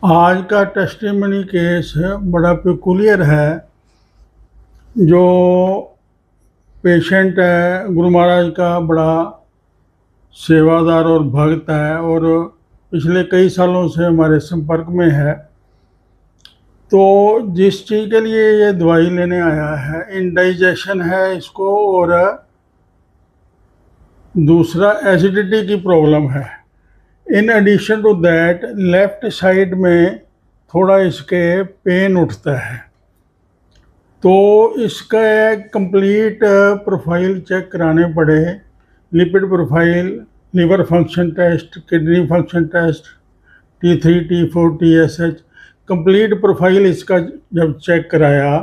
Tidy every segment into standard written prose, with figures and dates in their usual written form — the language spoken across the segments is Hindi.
आज का टेस्टिमनी केस बड़ा पेकुलियर है। जो पेशेंट है गुरु महाराज का बड़ा सेवादार और भक्त है और पिछले कई सालों से हमारे संपर्क में है। तो जिस चीज़ के लिए ये दवाई लेने आया है, इंडाइजेशन है इसको और दूसरा एसिडिटी की प्रॉब्लम है। In addition to that left side में थोड़ा इसके पेन उठता है। तो इसका कंप्लीट प्रोफाइल चेक कराने पड़े, lipid profile, liver function test, kidney function test, T3, T4, TSH, complete profile इसका जब चेक कराया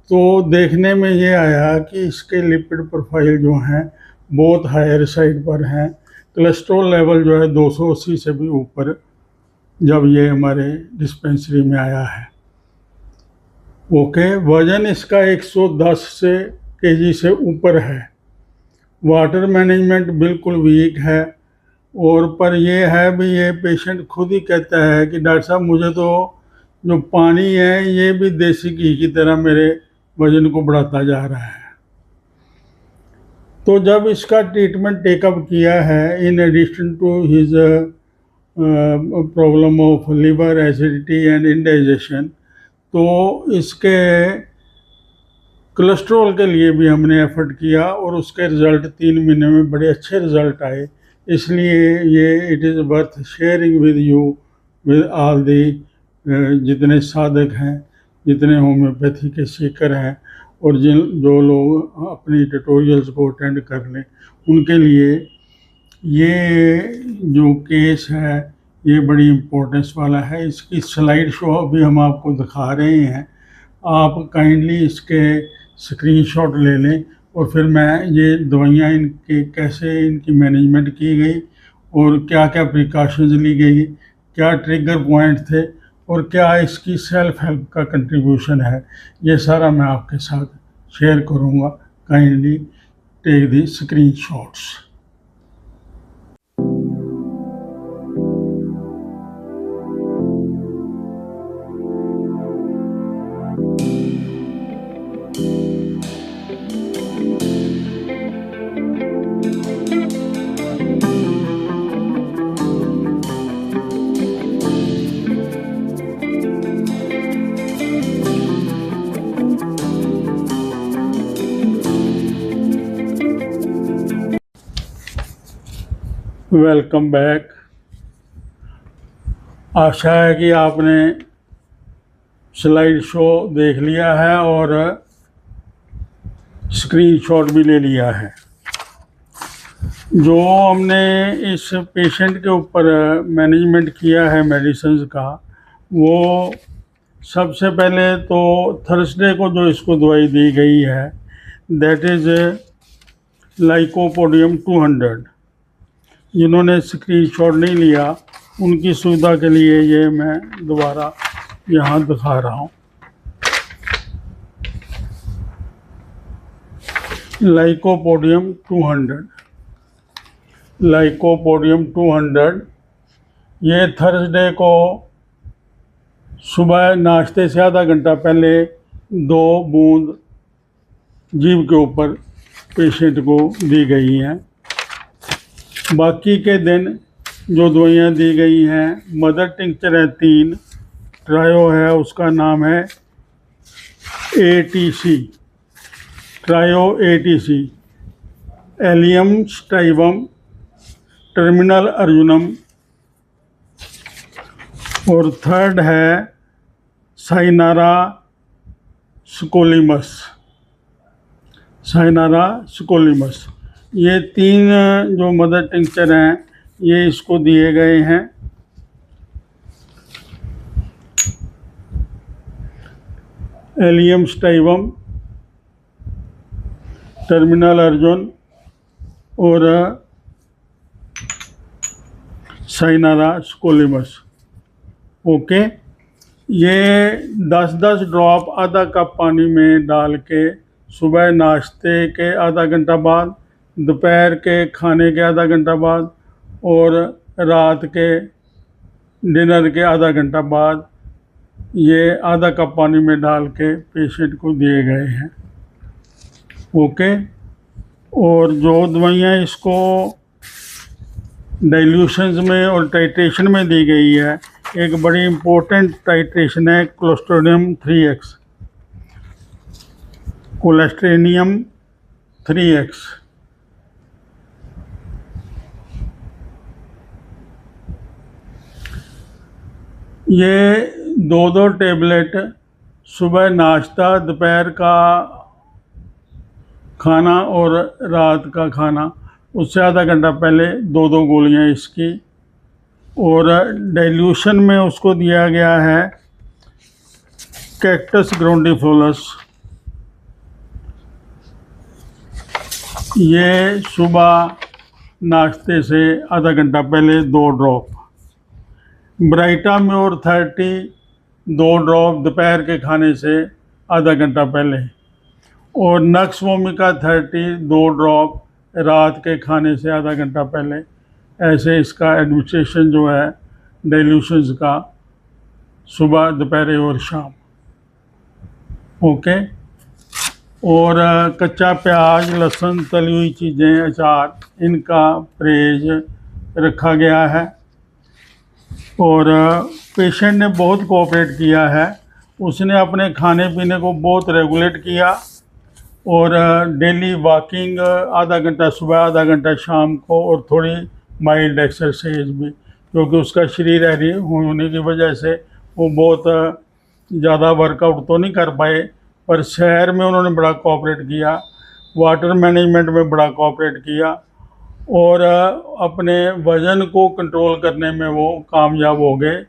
तो देखने में ये आया कि इसके लिपिड प्रोफाइल जो हैं बहुत हायर साइड पर हैं। कोलेस्ट्रॉल लेवल जो है 280 से भी ऊपर जब ये हमारे डिस्पेंसरी में आया है। ओके, वज़न इसका 110 केजी से ऊपर है। वाटर मैनेजमेंट बिल्कुल वीक है। और पर ये है भी, ये पेशेंट खुद ही कहता है कि डॉक्टर साहब मुझे तो जो पानी है ये भी देसी घी की तरह मेरे वज़न को बढ़ाता जा रहा है। तो जब इसका ट्रीटमेंट टेकअप किया है, in addition to his problem of liver acidity and indigestion, तो इसके कोलेस्ट्रॉल के लिए भी हमने एफर्ट किया और उसके रिज़ल्ट 3 महीने में बड़े अच्छे रिज़ल्ट आए। इसलिए ये it is worth sharing with you with all the जितने साधक हैं, जितने होम्योपैथी के सीकर हैं और जो लोग अपनी ट्यूटोरियल्स को अटेंड कर लें, उनके लिए ये जो केस है ये बड़ी इम्पोर्टेंस वाला है। इसकी स्लाइड शो अभी हम आपको दिखा रहे हैं। आप काइंडली इसके स्क्रीनशॉट ले लें और फिर मैं ये दवाइयाँ इनके कैसे इनकी मैनेजमेंट की गई और क्या क्या प्रिकॉशंस ली गई, क्या ट्रिगर पॉइंट थे और क्या इसकी सेल्फ हेल्प का कंट्रीब्यूशन है, ये सारा मैं आपके साथ शेयर करूँगा। Kindly take the screenshots. Welcome back. आशा है कि आपने स्लाइड शो देख लिया है और स्क्रीनशॉट भी ले लिया है। जो हमने इस पेशेंट के ऊपर मैनेजमेंट किया है मेडिसिन का, वो सबसे पहले तो थर्सडे को जो इसको दवाई दी गई है दैट इज़ लाइकोपोडियम 200। जिन्होंने स्क्रीनशॉट नहीं लिया उनकी सुविधा के लिए ये मैं दोबारा यहाँ दिखा रहा हूँ। लाइकोपोडियम 200, लाइकोपोडियम 200 ये थर्सडे को सुबह नाश्ते से आधा घंटा पहले 2 बूंद जीभ के ऊपर पेशेंट को दी गई हैं। बाकी के दिन जो दवाइयाँ दी गई हैं, मदर टिंक्चर है 3, ट्रायो है उसका नाम है ATC, trio ATC, allium sativum, terminalia arjuna, और थर्ड है साइनारा स्कोलिमस, साइनारा स्कोलिमस। ये 3 जो मदर टिंक्चर हैं ये इसको दिए गए हैं। एलियम स्टाइवम, टर्मिनल अर्जुन और साइनारा स्कोलिमस। ओके, ये 10-10 ड्रॉप आधा कप पानी में डाल के सुबह नाश्ते के आधा घंटा बाद, दोपहर के खाने के आधा घंटा बाद और रात के डिनर के आधा घंटा बाद ये आधा कप पानी में डाल के पेशेंट को दिए गए हैं। ओके। और जो दवाइयाँ इसको डाइल्यूशंस में और टाइट्रेशन में दी गई है, एक बड़ी इम्पोर्टेंट टाइट्रेशन है क्लोस्ट्रिडियम 3x, कोलेस्ट्रेनियम 3x। ये 2 टेबलेट सुबह नाश्ता, दोपहर का खाना और रात का खाना, उससे आधा घंटा पहले 2 गोलियां इसकी। और डाइल्यूशन में उसको दिया गया है कैक्टस ग्राउंडिफोलस। ये सुबह नाश्ते से आधा घंटा पहले 2 ड्रॉप। ब्राइटाम्योर 30 2 ड्रॉप दोपहर के खाने से आधा घंटा पहले। और नक्स वोमिका 30 2 ड्रॉप रात के खाने से आधा घंटा पहले। ऐसे इसका एडमिनिस्ट्रेशन जो है डाइल्यूशंस का सुबह, दोपहर और शाम। ओके। और कच्चा प्याज, लहसुन, तली हुई चीज़ें, अचार, इनका परहेज रखा गया है। और पेशेंट ने बहुत कोऑपरेट किया है। उसने अपने खाने पीने को बहुत रेगुलेट किया और डेली वॉकिंग आधा घंटा सुबह, आधा घंटा शाम को, और थोड़ी माइल्ड एक्सरसाइज भी, क्योंकि उसका शरीर हैवी होने की वजह से वो बहुत ज़्यादा वर्कआउट तो नहीं कर पाए, पर शहर में उन्होंने बड़ा कोऑपरेट किया, वाटर मैनेजमेंट में बड़ा कोऑपरेट किया, और अपने वज़न को कंट्रोल करने में वो कामयाब हो गए।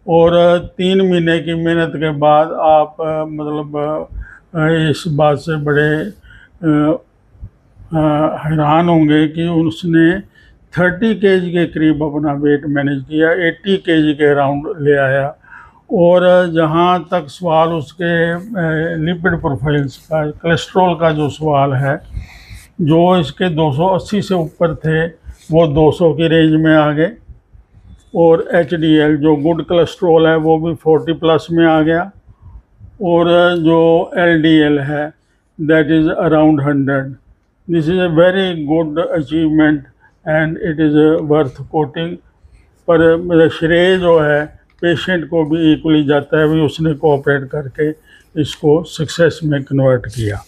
और 3 महीने की मेहनत के बाद आप मतलब इस बात से बड़े हैरान होंगे कि उसने 30 kg के करीब अपना वेट मैनेज किया, 80 kg के अराउंड ले आया। और जहाँ तक सवाल उसके लिपिड प्रोफाइल्स का, कोलेस्ट्रॉल का जो सवाल है, जो इसके 280 से ऊपर थे वो 200 की रेंज में आ गए। और HDL जो गुड कोलेस्ट्रॉल है वो भी 40+ में आ गया। और जो LDL है that is around 100। This is a very good achievement and it is worth coating. पर मेरा श्रेय जो है पेशेंट को भी इक्वली जाता है, भी उसने कोऑपरेट करके इसको सक्सेस में कन्वर्ट किया।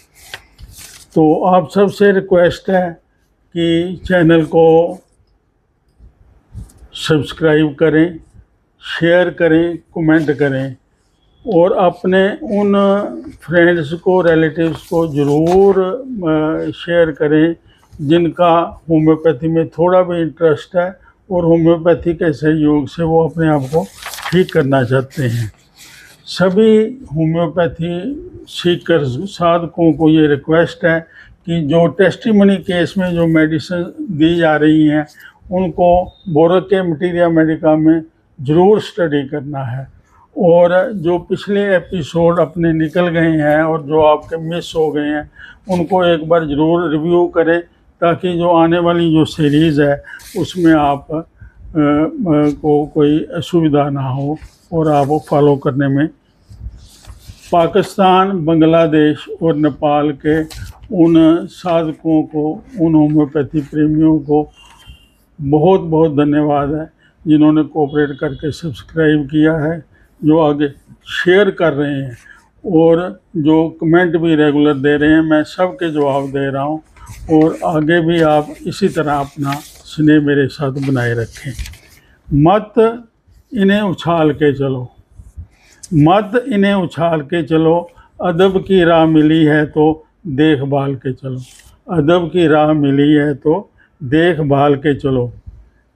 तो आप सबसे रिक्वेस्ट है कि चैनल को सब्सक्राइब करें, शेयर करें, कमेंट करें, और अपने उन फ्रेंड्स को, रिलेटिव्स को ज़रूर शेयर करें जिनका होम्योपैथी में थोड़ा भी इंटरेस्ट है और होम्योपैथी के सहयोग से वो अपने आप को ठीक करना चाहते हैं। सभी होम्योपैथी सीकर्स, साधकों को ये रिक्वेस्ट है कि जो टेस्टिमनी केस में जो मेडिसिन दी जा रही हैं उनको बोरके मटीरिया मेडिका में ज़रूर स्टडी करना है। और जो पिछले एपिसोड अपने निकल गए हैं और जो आपके मिस हो गए हैं उनको एक बार ज़रूर रिव्यू करें, ताकि जो आने वाली जो सीरीज़ है उसमें आप को कोई असुविधा ना हो और आप वो फॉलो करने में। पाकिस्तान, बांग्लादेश और नेपाल के उन साधकों को, उन होम्योपैथी प्रेमियों को बहुत बहुत धन्यवाद है जिन्होंने कोऑपरेट करके सब्सक्राइब किया है, जो आगे शेयर कर रहे हैं और जो कमेंट भी रेगुलर दे रहे हैं। मैं सबके जवाब दे रहा हूं, और आगे भी आप इसी तरह अपना स्नेह मेरे साथ बनाए रखें। मत इन्हें उछाल के चलो, मत इन्हें उछाल के चलो, अदब की राह मिली है तो देखभाल के चलो, अदब की राह मिली है तो देखभाल के चलो।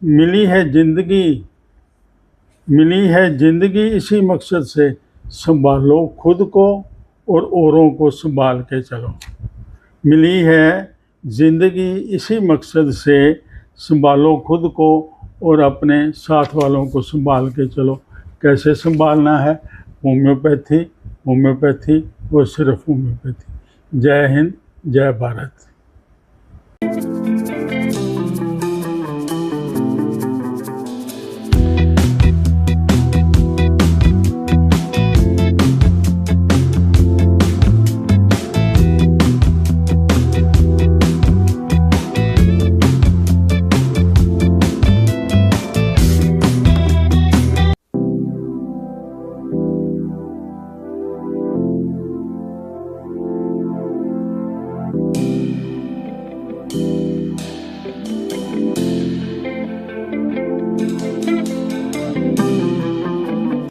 मिली है ज़िंदगी, मिली है ज़िंदगी इसी मकसद से, संभालो खुद को और औरों को संभाल के चलो। मिली है ज़िंदगी इसी मकसद से, संभालो खुद को और अपने साथ वालों को संभाल के चलो। कैसे संभालना है? होम्योपैथी, होम्योपैथी और सिर्फ होम्योपैथी। जय हिंद, जय भारत।